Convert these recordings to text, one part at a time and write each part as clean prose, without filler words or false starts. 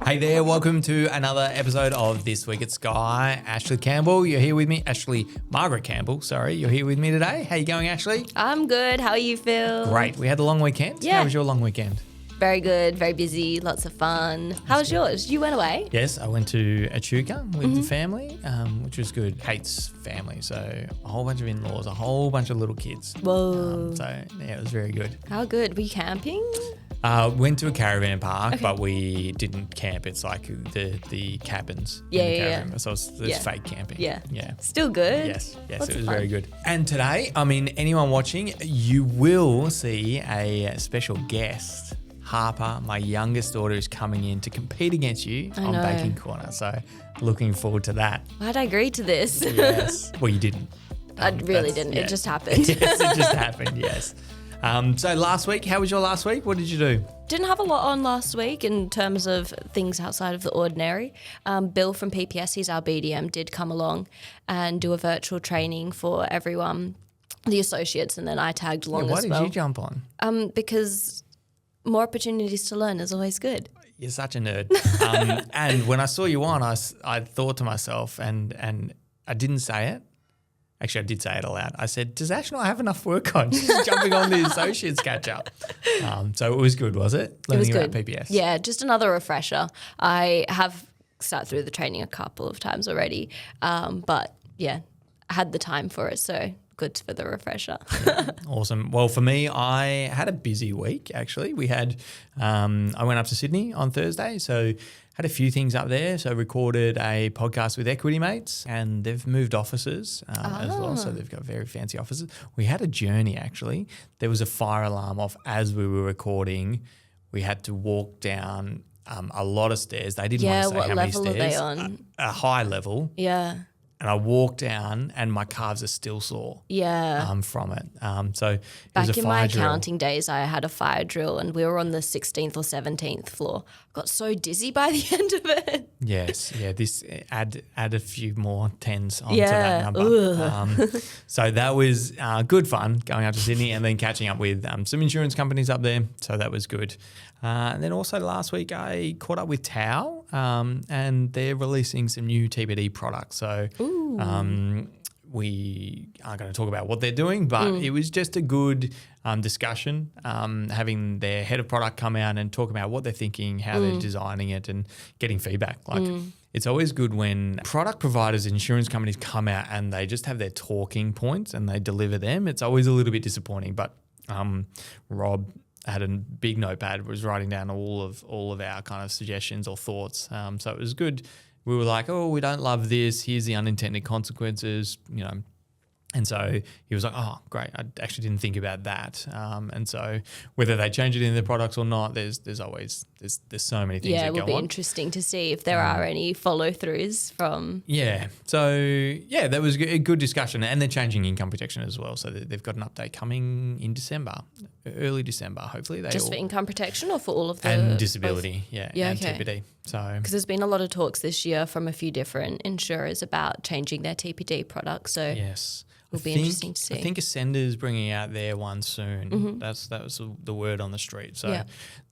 Hey there, welcome to another episode of This Week at Skye. Ashley Campbell, you're here with me. Margaret Campbell, sorry, you're here with me today. How you going, Ashley? I'm good. How are you, Phil? Great. We had a long weekend. Yeah. How was your long weekend? Very good, very busy, lots of fun. How was yours? You went away? Yes, I went to Echuca with the family, which was good. Kate's family, so a whole bunch of in-laws, a whole bunch of little kids. Whoa. It was very good. How good? Were you camping? Went to a caravan park, but we didn't camp. It's like the cabins. Yeah, in the yeah, caravan. yeah. So it's fake camping. Yeah. Yeah. Still good? Yes, Lots it of was fun. very good. And today, anyone watching, you will see a special guest. Harper, my youngest daughter, is coming in to compete against you on know. Baking Corner. So looking forward to that. Why'd I agree to this? Yes. Well, you didn't. I really didn't. yeah. It just happened. Yes, it just happened, yes. So last week, how was your last week? What did you do? Didn't have a lot on last week in terms of things outside of the ordinary. Bill from PPS, he's our BDM, did come along and do a virtual training for everyone, the associates, and then I tagged along Why as did well. you jump on? Because more opportunities to learn is always good. You're such a nerd. And when I saw you on, I thought to myself, and I didn't say it. Actually, I did say it aloud. I said, does Ash not have enough work on? She's jumping on the associates catch up. So it was good, was it? Learning it was about good. PPS. Yeah, just another refresher. I have sat through the training a couple of times already, but yeah, I had the time for it, so good for the refresher. Awesome. Well, for me, I had a busy week, actually. We had, I went up to Sydney on Thursday, so had a few things up there. So recorded a podcast with Equity Mates, and they've moved offices as well. So they've got very fancy offices. We had a journey, actually. There was a fire alarm off as we were recording. We had to walk down a lot of stairs. They didn't want to say what how many level are stairs. they on? A high level. Yeah. And I walked down and my calves are still sore Yeah. from it. So it was Back a in fire my drill. accounting days, I had a fire drill and we were on the 16th or 17th floor. Got so dizzy by the end of it. Yes, yeah. This add a few more tens onto Yeah. that number. So that was good fun going up to Sydney and then catching up with some insurance companies up there. So that was good. And then also last week I caught up with Tao, and they're releasing some new TBD products. So we aren't going to talk about what they're doing, but it was just a good discussion, having their head of product come out and talk about what they're thinking, how they're designing it, and getting feedback. It's always good when product providers, insurance companies come out and they just have their talking points and they deliver them. It's always a little bit disappointing, but Rob had a big notepad, was writing down all of our kind of suggestions or thoughts. So it was good. We were like, oh, we don't love this. Here's the unintended consequences, And so he was like, oh, great. I actually didn't think about that. And so whether they change it in their products or not, there's always so many things Yeah, that it go will be on. interesting to see if there are any follow-throughs from... Yeah. So, yeah, that was a good discussion. And they're changing income protection as well. So they've got an update coming in December, early December, hopefully. Just for income protection or for all of the... And disability, Yeah, and okay. TPD. So Because there's been a lot of talks this year from a few different insurers about changing their TPD products. So yes. it'll be interesting to see. I think Ascender's bringing out their one soon. That was the word on the street. So Yeah.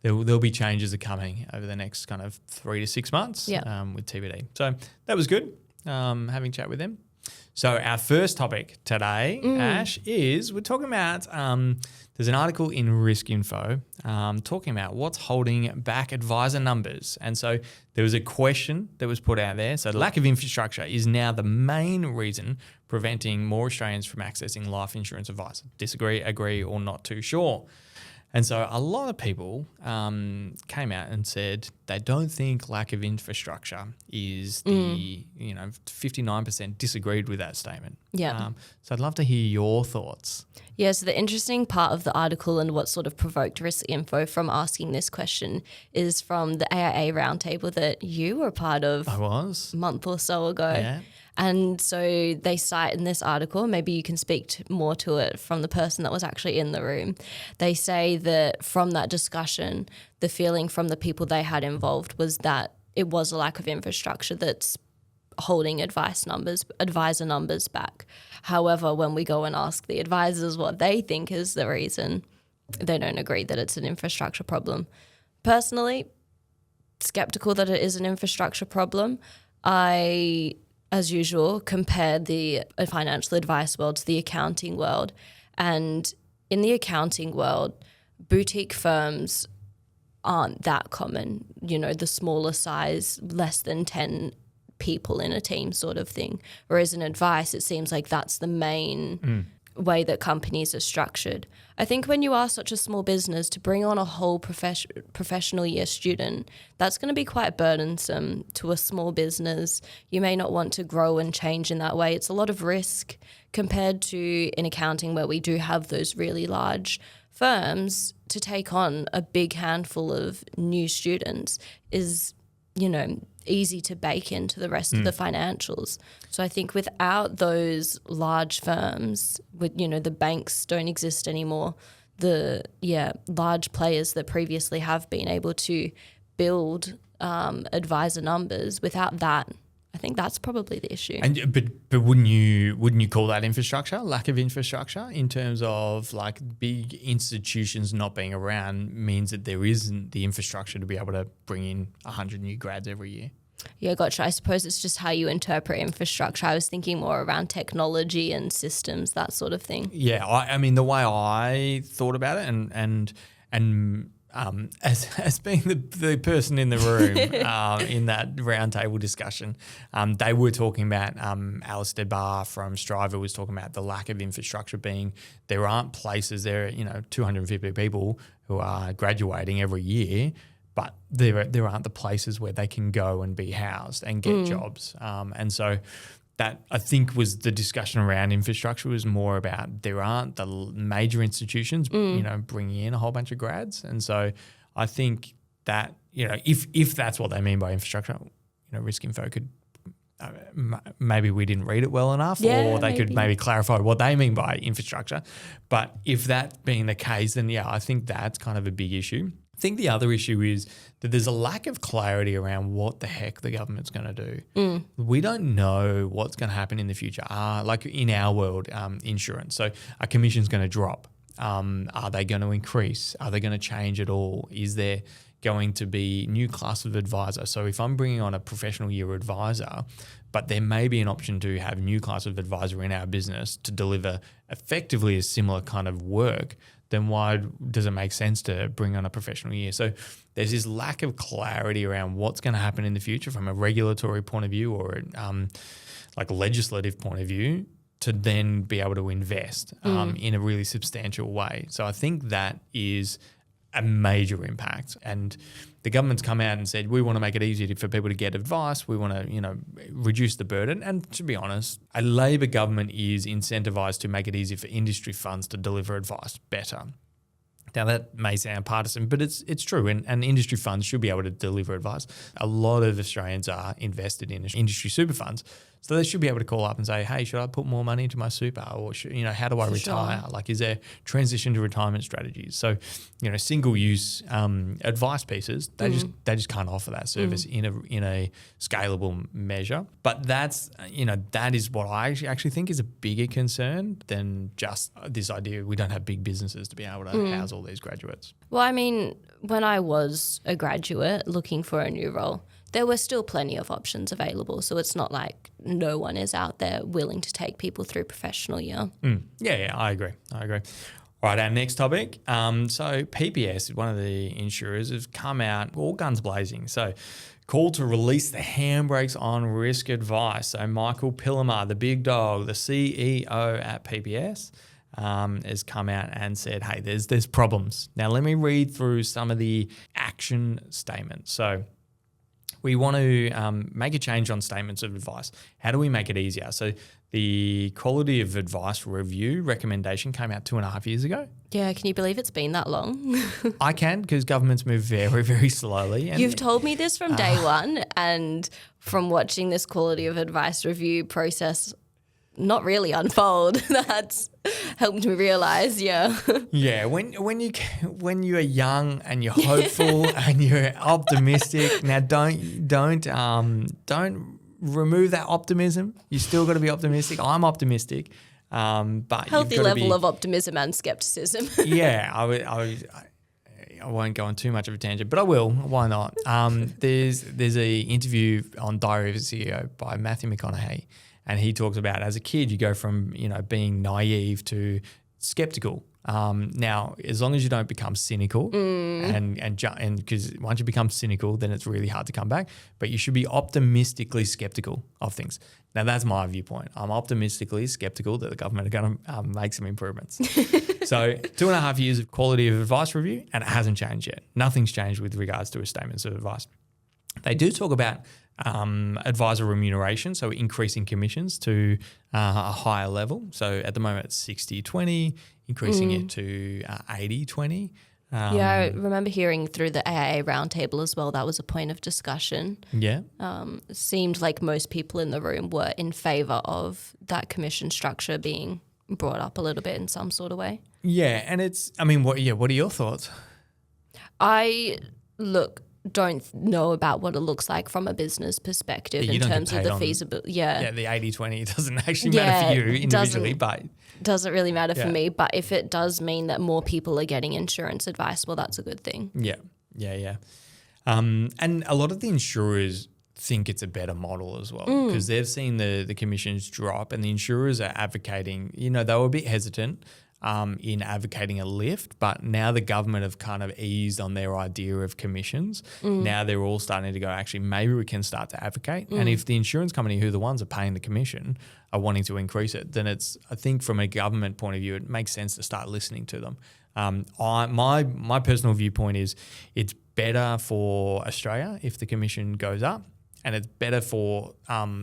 there'll be changes are coming over the next kind of 3 to 6 months with TBD. So that was good, having a chat with them. So our first topic today, Ash, is we're talking about there's an article in Risk Info talking about what's holding back advisor numbers. And so there was a question that was put out there. So lack of infrastructure is now the main reason preventing more Australians from accessing life insurance advice. Disagree, agree, or not too sure? And so a lot of people came out and said they don't think lack of infrastructure is the, 59% disagreed with that statement. Yeah. So I'd love to hear your thoughts. Yeah, so the interesting part of the article and what sort of provoked Risk Info from asking this question is from the AIA roundtable that you were part of I was. a month or so ago. Yeah. And so they cite in this article, maybe you can speak more to it from the person that was actually in the room. They say that from that discussion, the feeling from the people they had involved was that it was a lack of infrastructure that's holding advisor numbers back. However, when we go and ask the advisors what they think is the reason, they don't agree that it's an infrastructure problem. Personally, skeptical that it is an infrastructure problem. I, as usual, compared the financial advice world to the accounting world. And in the accounting world, boutique firms aren't that common, the smaller size, less than 10 people in a team sort of thing. Whereas in advice, it seems like that's the main way that companies are structured. I think when you are such a small business, to bring on a whole professional year student, that's going to be quite burdensome to a small business. You may not want to grow and change in that way. It's a lot of risk compared to in accounting, where we do have those really large firms. To take on a big handful of new students is, easy to bake into the rest of the financials. So I think without those large firms, with the banks don't exist anymore, the large players that previously have been able to build advisor numbers, without that, I think that's probably the issue. And but wouldn't you call that infrastructure, lack of infrastructure, in terms of like big institutions not being around means that there isn't the infrastructure to be able to bring in 100 new grads every year? Yeah, gotcha. I suppose it's just how you interpret infrastructure. I was thinking more around technology and systems, that sort of thing. Yeah, I mean, the way I thought about it and as being the person in the room in that roundtable discussion, they were talking about Alistair Barr from Striver was talking about the lack of infrastructure being there aren't places there, 250 people who are graduating every year, but there aren't the places where they can go and be housed and get jobs. And so that, I think, was the discussion around infrastructure was more about there aren't the major institutions, bringing in a whole bunch of grads. And so I think that, if that's what they mean by infrastructure, Risk Info could, maybe we didn't read it well enough, or they could maybe clarify what they mean by infrastructure. But if that being the case, then I think that's kind of a big issue. I think the other issue is that there's a lack of clarity around what the heck the government's going to do. We don't know what's going to happen in the future. Like in our world, insurance. So a commission's going to drop. Are they going to increase? Are they going to change at all? Is there going to be new class of advisor? So if I'm bringing on a professional year advisor, but there may be an option to have new class of advisor in our business to deliver effectively a similar kind of work, then why does it make sense to bring on a professional year? So there's this lack of clarity around what's going to happen in the future from a regulatory point of view or like a legislative point of view to then be able to invest in a really substantial way. So I think that is a major impact. And the government's come out and said, we want to make it easier for people to get advice. We want to, reduce the burden. And to be honest, a Labor government is incentivised to make it easier for industry funds to deliver advice better. Now, that may sound partisan, but it's true, and industry funds should be able to deliver advice. A lot of Australians are invested in industry super funds, so they should be able to call up and say, hey, should I put more money into my super, or how do I retire? Sure. Like, is there transition to retirement strategies? So, single-use advice pieces, they just can't offer that service in a scalable measure. But that's that is what I actually think is a bigger concern than just this idea we don't have big businesses to be able to house all these graduates. Well, I mean, when I was a graduate looking for a new role, there were still plenty of options available. So it's not like no one is out there willing to take people through professional year. Yeah, I agree. All right, our next topic. So PPS, one of the insurers, has come out all guns blazing. So called to release the handbrakes on risk advice. So Michael Pillemer, the big dog, the CEO at PPS, has come out and said, hey, there's problems. Now let me read through some of the action statements. So we want to make a change on statements of advice. How do we make it easier? So the quality of advice review recommendation came out 2.5 years ago. Yeah, can you believe it's been that long? I can, because governments move very, very slowly. You've told me this from day one, and from watching this quality of advice review process not really unfold, that's helped me realise, yeah. Yeah, when you're young and you're hopeful and you're optimistic, now don't remove that optimism. You still got to be optimistic. I'm optimistic, but healthy level of optimism and skepticism. Yeah, I won't go on too much of a tangent, but I will. Why not? There's a interview on Diary of a CEO by Matthew McConaughey, and he talks about as a kid you go from being naive to skeptical. Now, as long as you don't become cynical, and because once you become cynical, then it's really hard to come back. But you should be optimistically skeptical of things. Now, that's my viewpoint. I'm optimistically skeptical that the government are going to make some improvements. So 2.5 years of quality of advice review, and it hasn't changed yet. Nothing's changed with regards to a statements of advice. They do talk about advisor remuneration, so increasing commissions to a higher level. So at the moment it's 60-20, increasing it to 80-20. I remember hearing through the AIA roundtable as well, that was a point of discussion. Yeah. It seemed like most people in the room were in favour of that commission structure being brought up a little bit in some sort of way. Yeah, and what are your thoughts? Don't know about what it looks like from a business perspective in terms of the feasibility. Yeah, the 80-20 doesn't actually matter for you individually, but doesn't really matter for me. But if it does mean that more people are getting insurance advice, well, that's a good thing. Yeah. And a lot of the insurers think it's a better model as well because they've seen the commissions drop, and the insurers are advocating. They were a bit hesitant in advocating a lift, but now the government have kind of eased on their idea of commissions. Now they're all starting to go, actually, maybe we can start to advocate. And if the insurance company, who are the ones are paying the commission, are wanting to increase it, then I think from a government point of view, it makes sense to start listening to them. My personal viewpoint is it's better for Australia if the commission goes up, and it's better for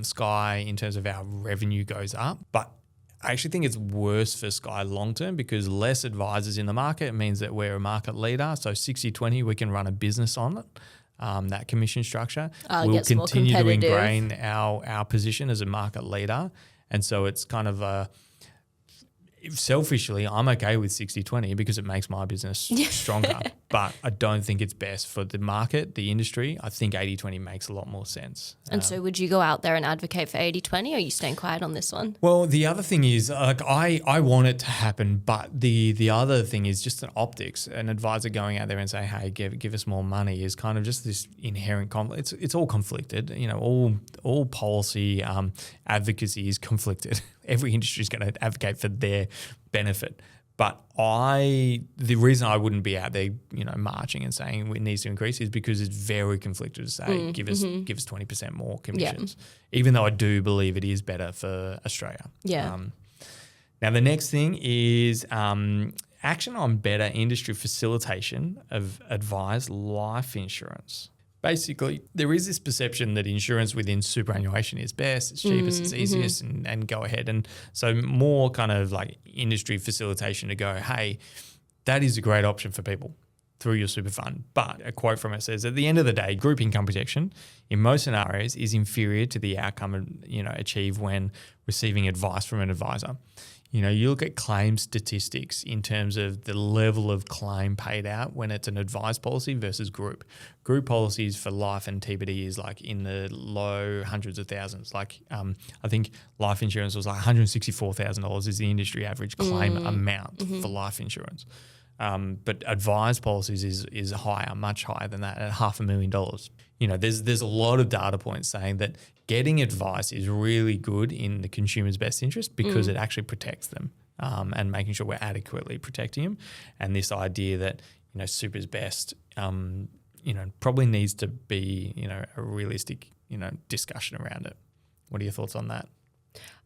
Skye in terms of our revenue goes up. But I actually think it's worse for Skye long term because less advisors in the market. It means that we're a market leader. So 60-20, we can run a business on it. That commission structure will continue to ingrain our position as a market leader. And so it's kind of selfishly, I'm okay with 60-20 because it makes my business stronger. But I don't think it's best for the market, the industry. I think 80-20 makes a lot more sense. And so would you go out there and advocate for 80-20, or are you staying quiet on this one? Well, the other thing is, I want it to happen, but the other thing is just an optics. An advisor going out there and saying, hey, give us more money is kind of just this inherent conflict. It's all conflicted. All policy advocacy is conflicted. Every industry is going to advocate for their benefit. But the reason I wouldn't be out there, marching and saying it needs to increase is because it's very conflicted to say, give us 20% more commissions, even though I do believe it is better for Australia. Yeah. Now, the next thing is action on better industry facilitation of advised life insurance. Basically, there is this perception that insurance within superannuation is best, it's cheapest, it's easiest, and go ahead. And so more kind of like industry facilitation to go, hey, that is a great option for people through your super fund. But a quote from it says, at the end of the day, group income protection in most scenarios is inferior to the outcome achieved when receiving advice from an advisor. You look at claim statistics in terms of the level of claim paid out when it's an advised policy versus group. Group policies for life and TBD is like in the low hundreds of thousands. Like I think life insurance was like $164,000 is the industry average claim amount for life insurance. But advised policies is higher, much higher than that, at $500,000. There's a lot of data points saying that getting advice is really good in the consumer's best interest because it actually protects them and making sure we're adequately protecting them. And this idea that, super's best, probably needs to be, a realistic, discussion around it. What are your thoughts on that?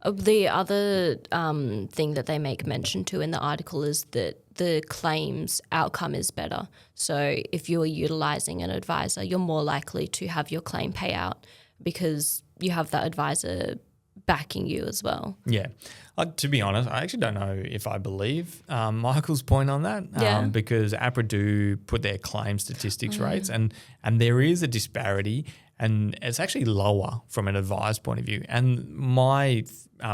The other thing that they make mention to in the article is that the claims outcome is better. So if you're utilising an advisor, you're more likely to have your claim pay out because you have that advisor backing you as well. Yeah. To be honest, I actually don't know if I believe Michael's point on that because APRA do put their claim statistics rates and there is a disparity and it's actually lower from an advised point of view. And my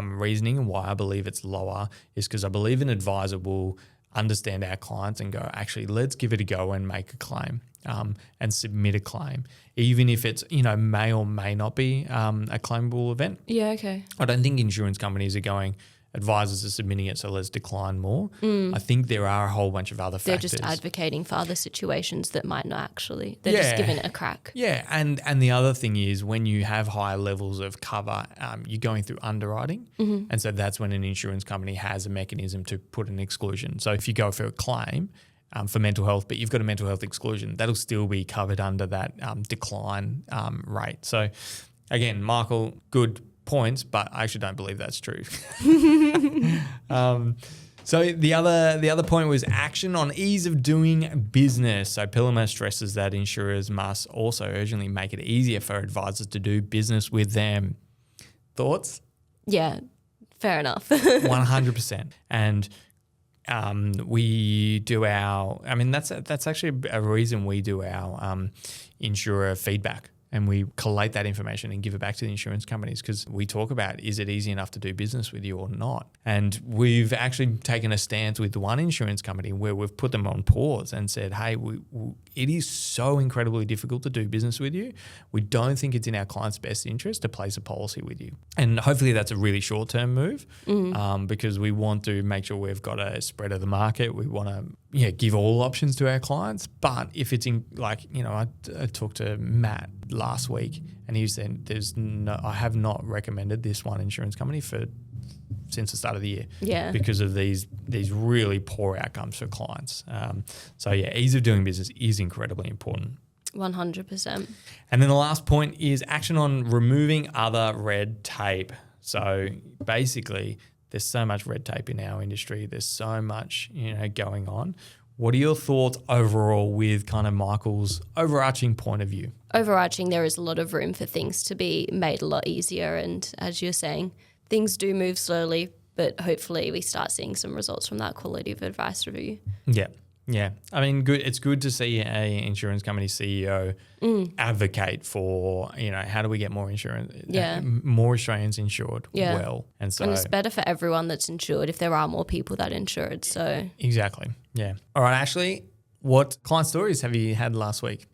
reasoning and why I believe it's lower is because I believe an advisor will understand our clients and go, actually, let's give it a go and make a claim and submit a claim, even if it's, may or may not be a claimable event. Yeah, okay. I don't think insurance companies are going, advisors are submitting it, so let's decline more. I think there are a whole bunch of other factors. They're just advocating for other situations that might not actually. They're just giving it a crack. Yeah, and the other thing is when you have higher levels of cover, you're going through underwriting, and so that's when an insurance company has a mechanism to put an exclusion. So if you go for a claim for mental health, but you've got a mental health exclusion, that'll still be covered under that decline rate. So again, Michael, good points, but I actually don't believe that's true. So the other point was action on ease of doing business. So Pillemer stresses that insurers must also urgently make it easier for advisors to do business with them. Thoughts? Yeah, fair enough. 100%. And we do our, I mean, that's actually a reason we do our insurer feedback. And we collate that information and give it back to the insurance companies because we talk about, is it easy enough to do business with you or not? And we've actually taken a stance with one insurance company where we've put them on pause and said, hey, it is so incredibly difficult to do business with you. We don't think it's in our client's best interest to place a policy with you. And hopefully that's a really short-term move because we want to make sure we've got a spread of the market. We want to give all options to our clients. But if it's in, I talked to Matt last week and he said I have not recommended this one insurance company since the start of the year because of these really poor outcomes for clients. Ease of doing business is incredibly important. 100%. And then the last point is action on removing other red tape. So basically there's so much red tape in our industry. There's so much, going on. What are your thoughts overall with kind of Michael's overarching point of view? Overarching, there is a lot of room for things to be made a lot easier. And as you're saying, things do move slowly, but hopefully we start seeing some results from that quality of advice review. Yeah. I mean, good. It's good to see a insurance company CEO advocate for, how do we get more insurance, more Australians insured well. And it's better for everyone that's insured if there are more people that are insured. So exactly. Yeah. All right, Ashley, what client stories have you had last week?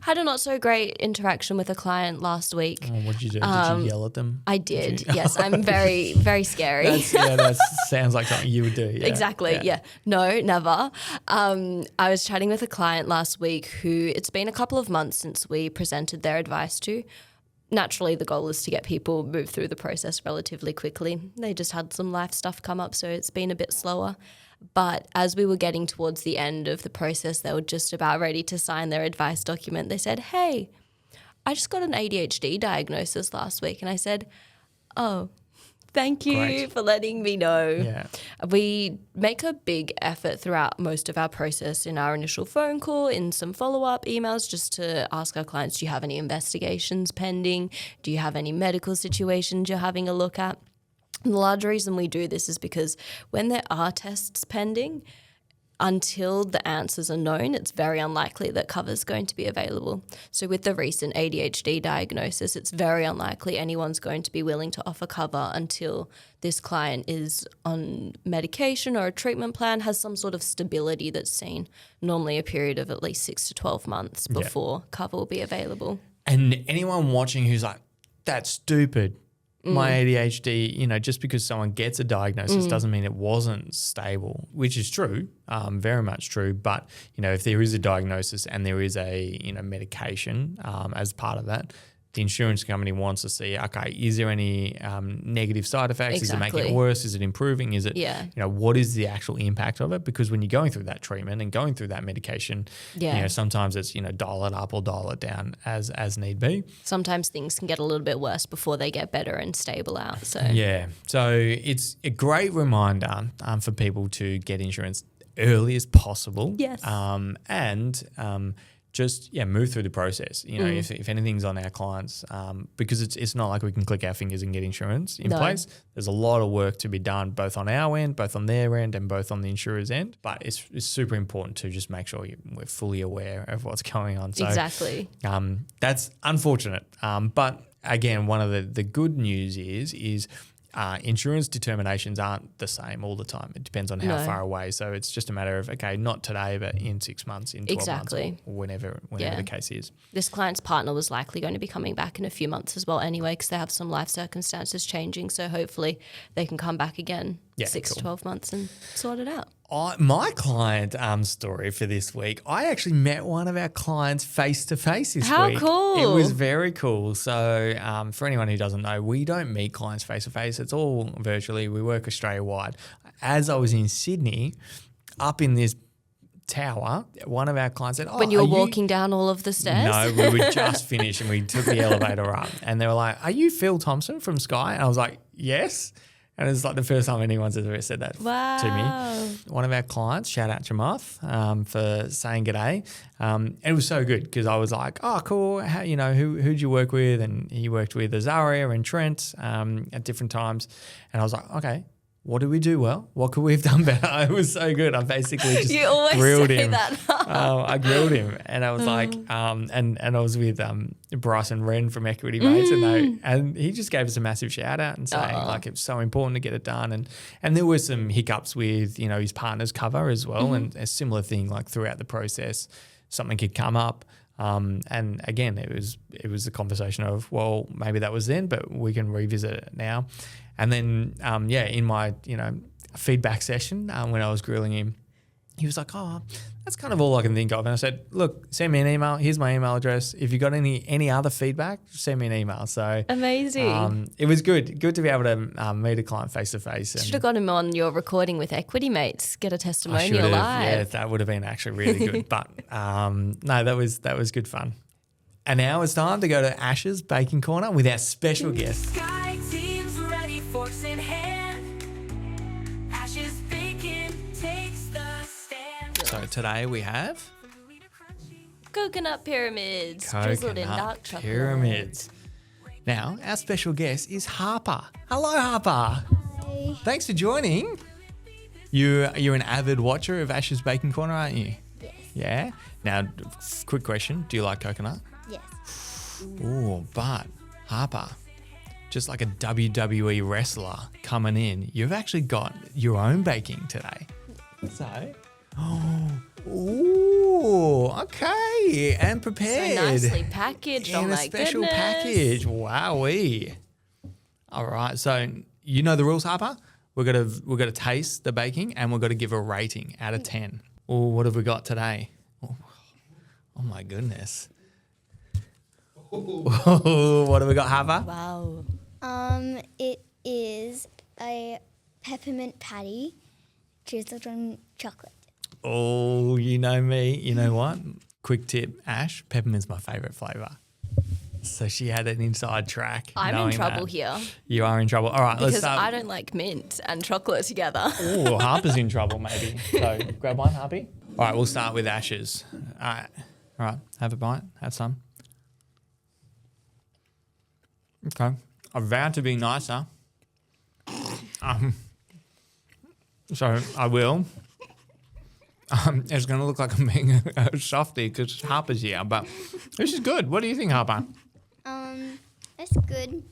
Had a not so great interaction with a client last week. Oh, what did you do? Did you yell at them? I did. Yes, I'm very, very scary. That sounds like something you would do. Yeah. Exactly. Yeah. No, never. I was chatting with a client last week who it's been a couple of months since we presented their advice to. Naturally, the goal is to get people moved through the process relatively quickly. They just had some life stuff come up, so it's been a bit slower. But as we were getting towards the end of the process, they were just about ready to sign their advice document. They said, hey, I just got an ADHD diagnosis last week. And I said, oh, thank you for letting me know. Yeah. We make a big effort throughout most of our process in our initial phone call, in some follow-up emails, just to ask our clients, do you have any investigations pending? Do you have any medical situations you're having a look at? And the large reason we do this is because when there are tests pending, until the answers are known, it's very unlikely that cover is going to be available. So with the recent ADHD diagnosis, it's very unlikely anyone's going to be willing to offer cover until this client is on medication or a treatment plan, has some sort of stability that's seen, normally a period of at least 6 to 12 months before cover will be available. And anyone watching who's like, that's stupid. My ADHD, just because someone gets a diagnosis doesn't mean it wasn't stable, which is true, very much true. But, if there is a diagnosis and there is a, medication as part of that, the insurance company wants to see, okay, is there any negative side effects? Exactly. Is it making it worse? Is it improving? Is it, what is the actual impact of it? Because when you're going through that treatment and going through that medication, sometimes it's, dial it up or dial it down as need be. Sometimes things can get a little bit worse before they get better and stable out. So it's a great reminder for people to get insurance early as possible. Yes. Just move through the process. If anything's on our clients, because it's not like we can click our fingers and get insurance in place. There's a lot of work to be done, both on our end, both on their end, and both on the insurer's end. But it's super important to just make sure we're fully aware of what's going on. So, exactly. That's unfortunate. But again, one of the good news is Insurance determinations aren't the same all the time. It depends on how No. far away. So it's just a matter of, okay, not today, but in 6 months, in 12 Exactly. months, or whenever Yeah. the case is. This client's partner was likely going to be coming back in a few months as well anyway, because they have some life circumstances changing. So hopefully they can come back again 6 to 12 months and sort it out. My client story for this week, I actually met one of our clients face to face this How week. cool. It was very cool. So for anyone who doesn't know, we don't meet clients face to face. It's all virtually. We work Australia-wide. As I was in Sydney, up in this tower, one of our clients said, When you were walking down all of the stairs? No, we were just finished and we took the elevator up. And they were like, are you Phil Thompson from Skye? And I was like, yes. And it's like the first time anyone's ever said that to me. One of our clients, shout out Chamath, for saying g'day. And it was so good because I was like, oh, cool. How, who'd you work with? And he worked with Azaria and Trent at different times. And I was like, okay, what did we do well? What could we have done better? It was so good. I basically just You always grilled say him. that. I grilled him, and I was like, and I was with Bryce and Ren from Equity Mates, and he just gave us a massive shout out and saying like it's so important to get it done, and there were some hiccups with his partner's cover as well, and a similar thing like throughout the process, something could come up. And again, it was a conversation of, well, maybe that was then, but we can revisit it now. And then, in my, feedback session, when I was grilling him, he was like, oh, that's kind of all I can think of. And I said, look, send me an email. Here's my email address. If you got any other feedback, send me an email. So Amazing. it was good to be able to meet a client face to face. Should have got him on your recording with Equity Mates, get a I testimonial should have. live. Yeah, that would have been actually really good. But no, that was good fun. And now it's time to go to Ash's Baking Corner with our special guest. Skye team's ready, forks in hand. Ash's bacon takes the stand. So today we have Coconut pyramids, drizzled in dark coconut chocolate. pyramids. Now, our special guest is Harper. Hello, Harper. Hi. Thanks for joining. You're an avid watcher of Ash's Baking Corner, aren't you? Yes. Yeah? Now, quick question. Do you like coconut? Yes. Oh, but Harper, just like a WWE wrestler coming in, you've actually got your own baking today. So, okay, and So prepared. nicely packaged. Oh In a my special goodness. package. Wowee. All right, so you know the rules, Harper. We're gonna taste the baking and we're gonna give a rating out of 10. Oh, what have we got today? Oh my goodness. What have we got, Harper? Wow. It is a peppermint patty drizzled on chocolate. Oh, you know me. You know what? Quick tip, Ash, peppermint's my favourite flavour. So she had an inside track. I'm in knowing trouble that. here You are in trouble. All right, let's because start. I don't like mint and chocolate together. Oh, Harper's in trouble maybe. So grab one, Harpy. All right, we'll start with Ash's. All right, have a bite. Have some. Okay. I vowed to be nicer. So I will. It's going to look like I'm being a softie because Harper's here, but this is good. What do you think, Harper? That's good.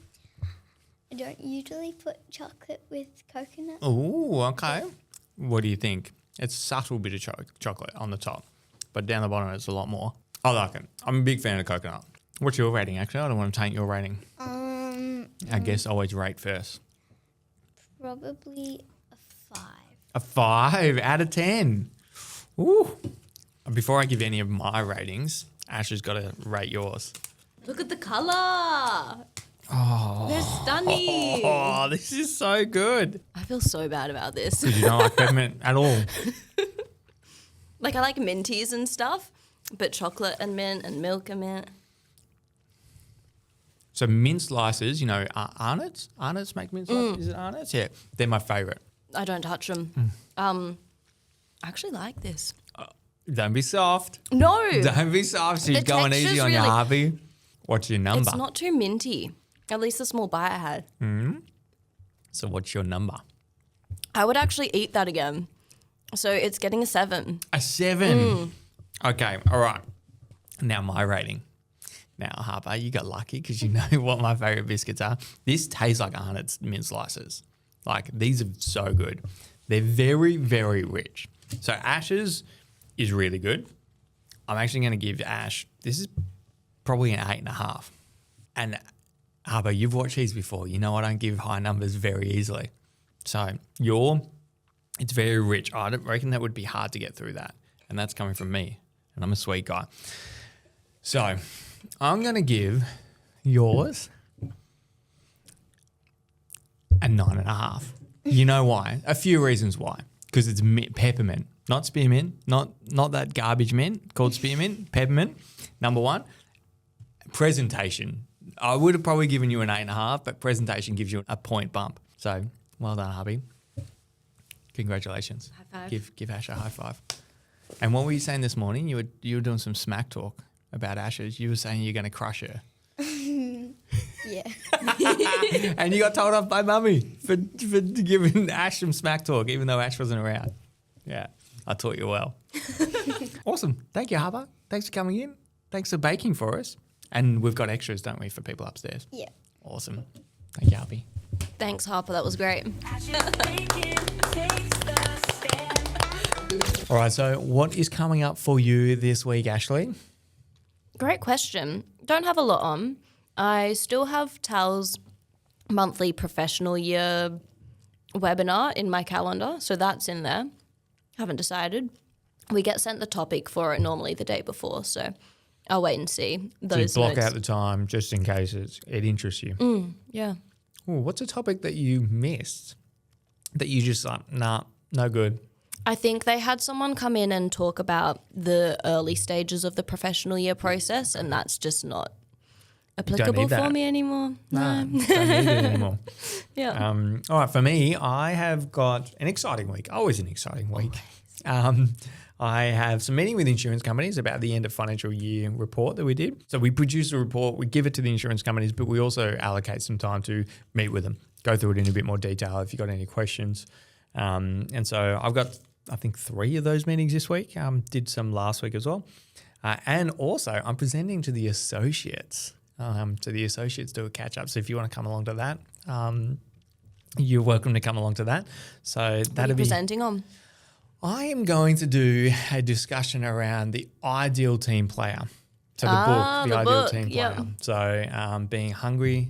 I don't usually put chocolate with coconut. Oh, okay. What do you think? It's a subtle bit of chocolate on the top, but down the bottom it's a lot more. I like it. I'm a big fan of coconut. What's your rating, actually? I don't want to taint your rating. I guess always rate first. Probably a 5. A 5 out of 10. Ooh. Before I give any of my ratings, Ash has got to rate yours. Look at the colour. Oh, they're stunning. Oh, this is so good. I feel so bad about this. Because you don't like peppermint at all. Like I like minties and stuff, but chocolate and mint and milk and mint. So mint slices, Arnott's? Arnott's make mint slices? Is it Arnott's? Yeah, they're my favourite. I don't touch them. I actually like this. Don't be soft. No, Don't be soft. She's The going easy texture's on your really- Harvey. What's your number? it's not too minty. At least the small bite I had. So what's your number? I would actually eat that again. So it's getting a 7. A 7. Okay, all right. Now my rating. Now, Harper, you got lucky because you know what my favourite biscuits are. This tastes like Arnott's mint slices. Like, these are so good. They're very, very rich. So Ash's is really good. I'm actually going to give Ash, this is probably an 8.5. And Harper, you've watched these before. You know I don't give high numbers very easily. So it's very rich. I don't reckon that would be hard to get through that. And that's coming from me. And I'm a sweet guy. So I'm going to give yours a 9.5. You know why? A few reasons why. Because it's peppermint, not spearmint, not that garbage mint called spearmint, peppermint. Number one, presentation. I would have probably given you an 8.5, but presentation gives you a point bump. So well done, hubby. Congratulations. High five. Give Ash a high five. And what were you saying this morning? You were doing some smack talk about Ash's. You were saying you're going to crush her. Yeah. And you got told off by mummy for giving Ash some smack talk, even though Ash wasn't around. Yeah, I taught you well. Awesome. Thank you, Harper. Thanks for coming in. Thanks for baking for us. And we've got extras, don't we, for people upstairs? Yeah. Awesome. Thank you, Harpy. Thanks, Harper. That was great. Ashes baking takes the stand. All right, so what is coming up for you this week, Ashley? Great question. Don't have a lot on. I still have Tal's monthly professional year webinar in my calendar, so that's in there. Haven't decided. We get sent the topic for it normally the day before, so I'll wait and see. Those So block notes. out the time just in case it interests you. Yeah. Ooh, what's a topic that you missed that you just like, nah, no good? I think they had someone come in and talk about the early stages of the professional year process, and that's just not applicable need for that. me anymore. Nah, don't need it anymore. Yeah. All right, for me, I have got an exciting week. Always an exciting week. I have some meeting with insurance companies about the end of financial year report that we did. So we produce a report, we give it to the insurance companies, but we also allocate some time to meet with them, go through it in a bit more detail if you've got any questions. And so I've got, I think, 3 of those meetings this week. Did some last week as well. And also I'm presenting to the associates. Do a catch up. So if you want to come along to that, you're welcome to come along to that. So What are you that'll be presenting on? I am going to do a discussion around the ideal team player. So the book, the ideal book, team yeah. player. So being hungry,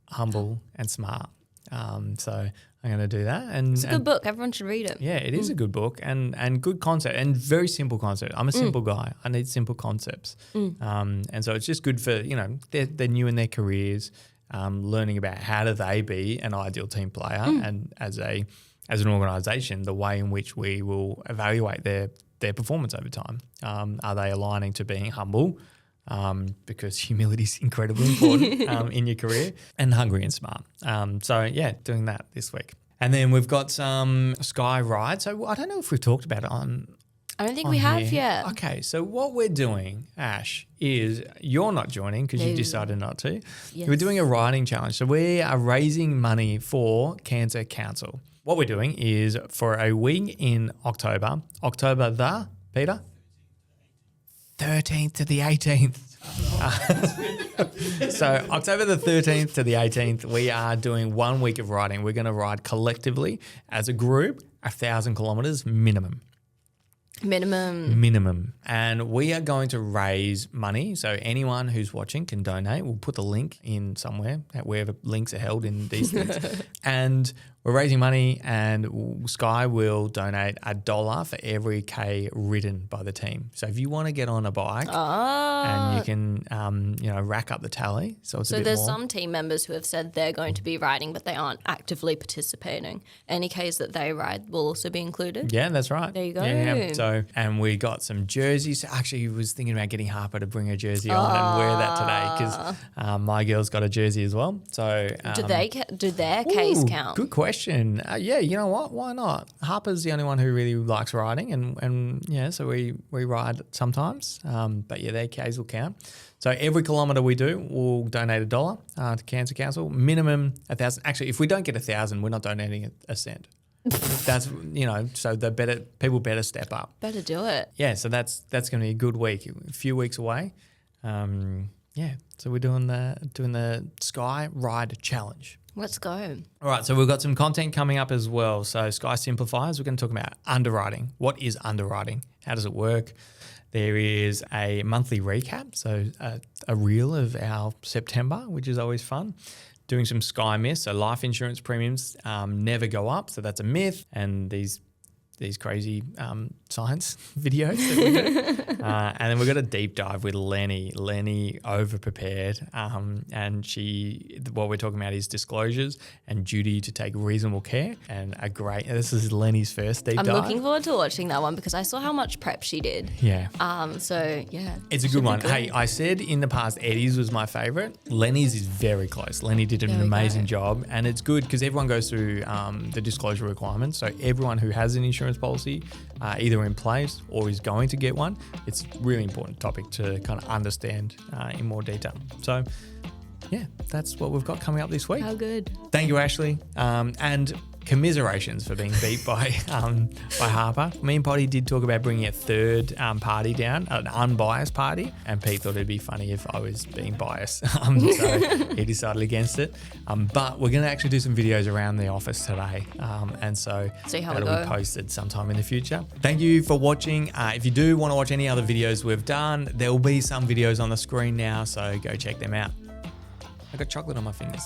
humble, and smart. So I'm going to do that. And It's a good book. Everyone should read it. yeah, it is a good book and good concept and very simple concept. I'm a simple guy. I need simple concepts. And so it's just good for, they're new in their careers, learning about how do they be an ideal team player and as an organisation, the way in which we will evaluate their performance over time. Are they aligning to being humble? Because humility is incredibly important in your career, and hungry and smart. So yeah, doing that this week. And then we've got some Skye rides. So I don't know if we've talked about it on I don't think on we have here. yet. Okay, so what we're doing, Ash, is you're not joining because you've No. decided not to. Yes. We're doing a riding challenge. So we are raising money for Cancer Council. What we're doing is for a week in October the, Peter? 13th to the 18th. So October the 13th to the 18th, we are doing 1 week of riding. We're going to ride collectively as a group 1,000 kilometres minimum. Minimum. And we are going to raise money. So anyone who's watching can donate. We'll put the link in somewhere, wherever links are held in these things. And we're raising money, and Skye will donate $1 for every K ridden by the team. So if you want to get on a bike and you can, rack up the tally. So it's a So bit there's more. some team members who have said they're going to be riding, but they aren't actively participating. Any case that they ride will also be included. Yeah, that's right. There you go. Yeah. So, and we got some jerseys. Actually, was thinking about getting Harper to bring her jersey on and wear that today because my girl's got a jersey as well. So Do their case ooh, count? Good question. Yeah, you know what? Why not? Harper's the only one who really likes riding, and yeah, so we ride sometimes. But yeah, their Ks will count. So every kilometre we do, we'll donate $1 to Cancer Council. Minimum 1,000. Actually, if we don't get 1,000, we're not donating a cent. That's so people better step up. Better do it. Yeah, so that's going to be a good week. A few weeks away. yeah, so we're doing the Skye Ride Challenge. Let's go. All right, so we've got some content coming up as well. So Skye Simplifies, we're going to talk about underwriting. What is underwriting? How does it work? There is a monthly recap, so a reel of our September, which is always fun. Doing some Skye myths, so life insurance premiums never go up, so that's a myth, and these crazy science videos that we do. And then we've got a deep dive with Lenny. Lenny over-prepared, and what we're talking about is disclosures and duty to take reasonable care, and this is Lenny's first deep dive. I'm looking forward to watching that one because I saw how much prep she did. Yeah. So, yeah. It's a good one. Hey, I said in the past Eddie's was my favourite. Lenny's is very close. Lenny did an amazing job, and it's good because everyone goes through the disclosure requirements. So everyone who has an insurance policy, either in place or is going to get one, it's a really important topic to kind of understand in more detail. So, yeah, that's what we've got coming up this week. How good. Thank you, Ashley. And commiserations for being beat by Harper. Me and Potty did talk about bringing a third party down, an unbiased party, and Pete thought it'd be funny if I was being biased. So he decided against it. But we're going to actually do some videos around the office today. And so that'll be posted sometime in the future. Thank you for watching. If you do want to watch any other videos we've done, there will be some videos on the screen now, so go check them out. I got chocolate on my fingers.